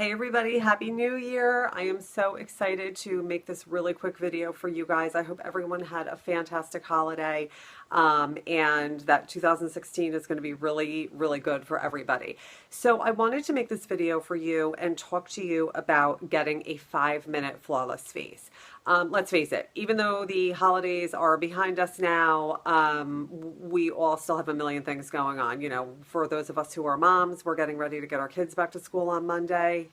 Hey everybody, Happy New Year. I am so excited to make this really quick video for you guys. I hope everyone had a fantastic holiday and that 2016 is going to be really, really good for everybody. So I wanted to make this video for you and talk to you about getting a 5-minute flawless face. Let's face it, even though the holidays are behind us now, we all still have a million things going on. You know, for those of us who are moms, we're getting ready to get our kids back to school on Monday.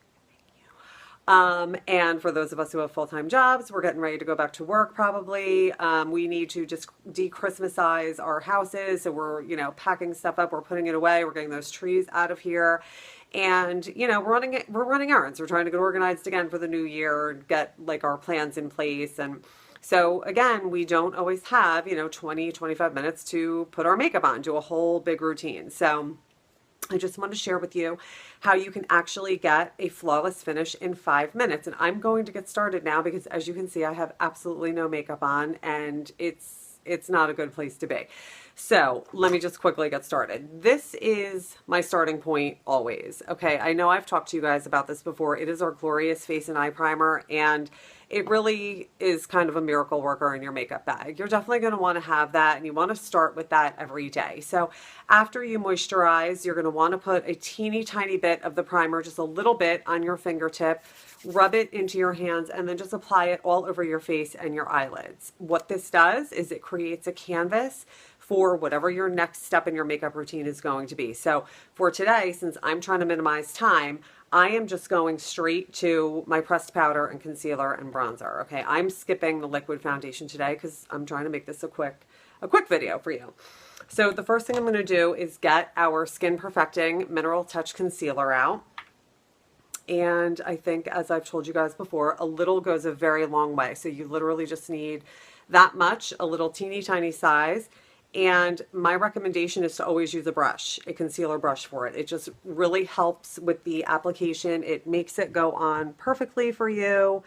And for those of us who have full-time jobs, we're getting ready to go back to work probably. We need to just de-Christmasize our houses. So we're, packing stuff up, we're putting it away, we're getting those trees out of here. And, we're running errands. We're trying to get organized again for the new year, get like our plans in place. And so again, we don't always have, 20, 25 minutes to put our makeup on, do a whole big routine. So I just want to share with you how you can actually get a flawless finish in 5 minutes. And I'm going to get started now because as you can see, I have absolutely no makeup on and it's not a good place to be. So let me just quickly get started. This is my starting point always. Okay, I know I've talked to you guys about this before. It is our Glorious Face and Eye Primer, and it really is kind of a miracle worker in your makeup bag. You're definitely going to want to have that, and you want to start with that every day. So after you moisturize, you're going to want to put a teeny tiny bit of the primer, just a little bit on your fingertip, rub it into your hands, and then just apply it all over your face and your eyelids. What this does is it creates a canvas for whatever your next step in your makeup routine is going to be. So for today, since I'm trying to minimize time, I am just going straight to my pressed powder and concealer and bronzer. Okay, I'm skipping the liquid foundation today because I'm trying to make this a quick video for you. So the first thing I'm going to do is get our Skin Perfecting Mineral Touch Concealer out. And I think, as I've told you guys before, a little goes a very long way. So you literally just need that much, a little teeny tiny size. And my recommendation is to always use a brush, a concealer brush for it. It just really helps with the application. It makes it go on perfectly for you.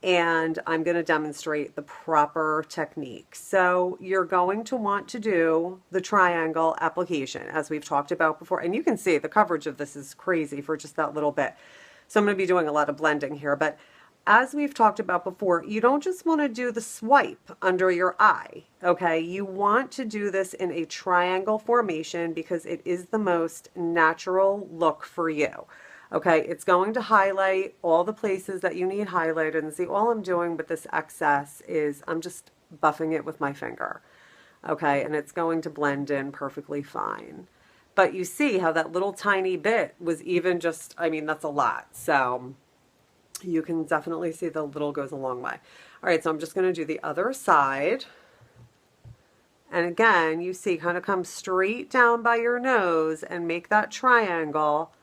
And I'm going to demonstrate the proper technique. So you're going to want to do the triangle application as we've talked about before. And you can see the coverage of this is crazy for just that little bit. So I'm going to be doing a lot of blending here, but as we've talked about before, you don't just want to do the swipe under your eye, okay? You want to do this in a triangle formation because it is the most natural look for you, okay? It's going to highlight all the places that you need highlighted, and see, all I'm doing with this excess is I'm just buffing it with my finger, okay? And it's going to blend in perfectly fine. But you see how that little tiny bit was even just, I mean, that's a lot, so you can definitely see the little goes a long way. All right, so I'm just going to do the other side. And again, you see, kind of come straight down by your nose and make that triangle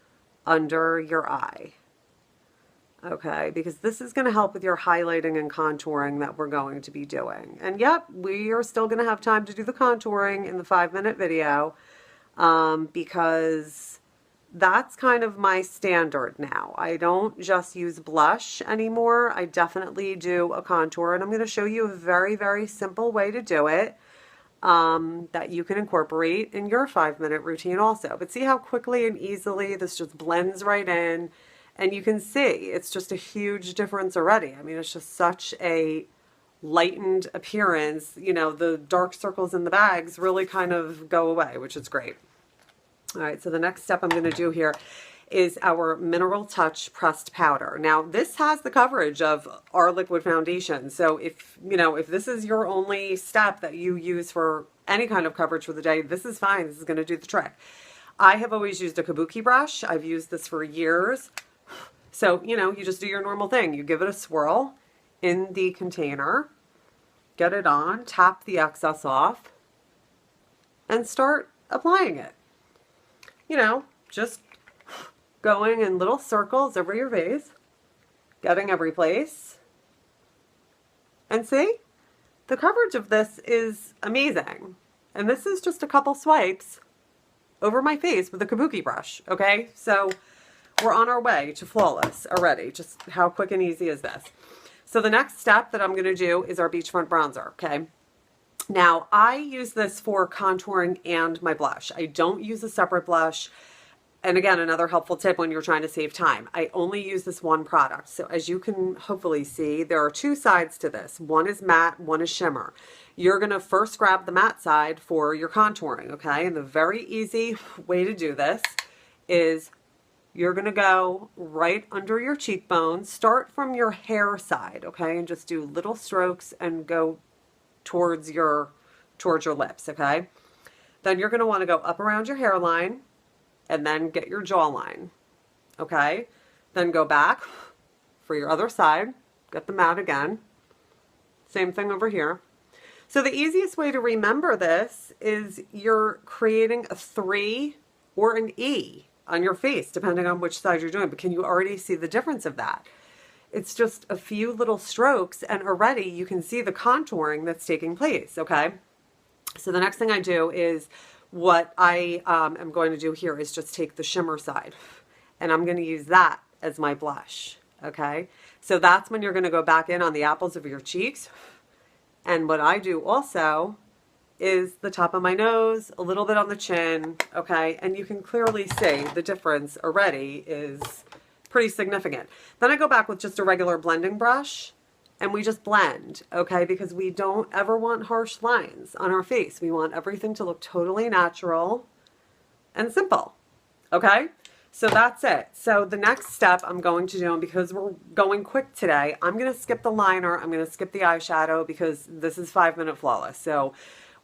under your eye. Okay, because this is going to help with your highlighting and contouring that we're going to be doing. And yep, we are still going to have time to do the contouring in the 5-minute video because that's kind of my standard now. I don't just use blush anymore. I definitely do a contour, and I'm going to show you a very, very simple way to do it that you can incorporate in your 5-minute routine also. But see how quickly and easily this just blends right in, and you can see it's just a huge difference already. I mean, it's just such a lightened appearance. You know, the dark circles in the bags really kind of go away, which is great. All right, so the next step I'm going to do here is our Mineral Touch Pressed Powder. Now, this has the coverage of our liquid foundation. So if this is your only step that you use for any kind of coverage for the day, this is fine. This is going to do the trick. I have always used a kabuki brush. I've used this for years. So, you just do your normal thing. You give it a swirl in the container, get it on, tap the excess off, and start applying it. Just going in little circles over your face, getting every place. And see, the coverage of this is amazing. And this is just a couple swipes over my face with a kabuki brush, okay? So we're on our way to flawless already. Just how quick and easy is this? So the next step that I'm going to do is our Beachfront Bronzer, okay? Now, I use this for contouring and my blush. I don't use a separate blush. And again, another helpful tip when you're trying to save time. I only use this one product. So as you can hopefully see, there are two sides to this. One is matte, one is shimmer. You're going to first grab the matte side for your contouring, okay? And the very easy way to do this is you're going to go right under your cheekbones, start from your hair side, okay? And just do little strokes and go towards your lips, okay? Then you're going to want to go up around your hairline and then get your jawline, okay? Then go back for your other side, get the matte again. Same thing over here. So the easiest way to remember this is you're creating a 3 or an E on your face, depending on which side you're doing. But can you already see the difference of that? It's just a few little strokes and already you can see the contouring that's taking place, okay? So the next thing I do is what I am going to do here is just take the shimmer side and I'm going to use that as my blush, okay? So that's when you're going to go back in on the apples of your cheeks. And what I do also is the top of my nose, a little bit on the chin, okay? And you can clearly see the difference already is pretty significant. Then I go back with just a regular blending brush and we just blend, okay? Because we don't ever want harsh lines on our face. We want everything to look totally natural and simple, okay? So that's it. So the next step I'm going to do, and because we're going quick today, I'm going to skip the liner. I'm going to skip the eyeshadow because this is 5-minute flawless. So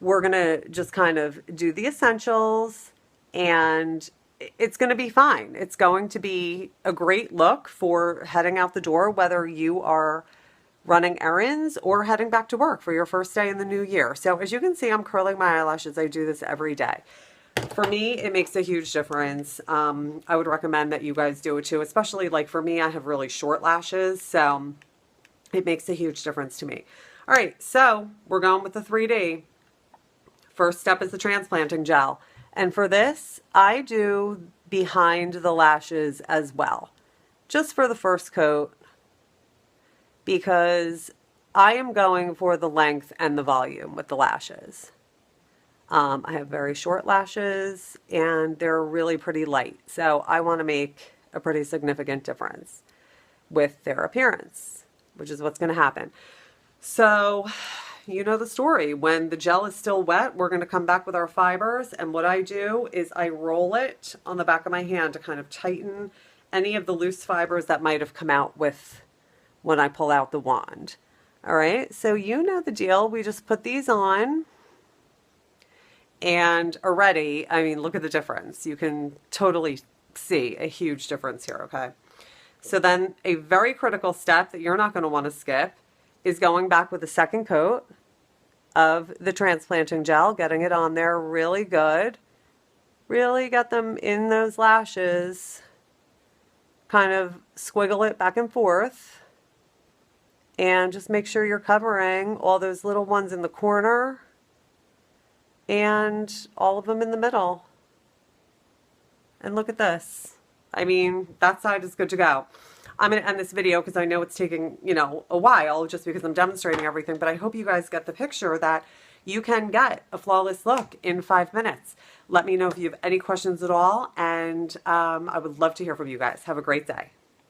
we're going to just kind of do the essentials and it's going to be fine. It's going to be a great look for heading out the door, whether you are running errands or heading back to work for your first day in the new year. So as you can see, I'm curling my eyelashes. I do this every day. For me, it makes a huge difference. I would recommend that you guys do it too, especially like for me, I have really short lashes, so it makes a huge difference to me. All right, so we're going with the 3D. First step is the transplanting gel. And for this, I do behind the lashes as well, just for the first coat, because I am going for the length and the volume with the lashes. I have very short lashes and they're really pretty light. So I want to make a pretty significant difference with their appearance, which is what's going to happen. So you know the story. When the gel is still wet, we're going to come back with our fibers. And what I do is I roll it on the back of my hand to kind of tighten any of the loose fibers that might have come out with when I pull out the wand. All right. So you know the deal. We just put these on. And already, I mean, look at the difference. You can totally see a huge difference here, okay? So then a very critical step that you're not going to want to skip is going back with a second coat of the transplanting gel, getting it on there really good. Really get them in those lashes. Kind of squiggle it back and forth. And just make sure you're covering all those little ones in the corner and all of them in the middle. And look at this. I mean, that side is good to go. I'm going to end this video because I know it's taking, you know, a while just because I'm demonstrating everything, but I hope you guys get the picture that you can get a flawless look in 5 minutes. Let me know if you have any questions at all, and I would love to hear from you guys. Have a great day.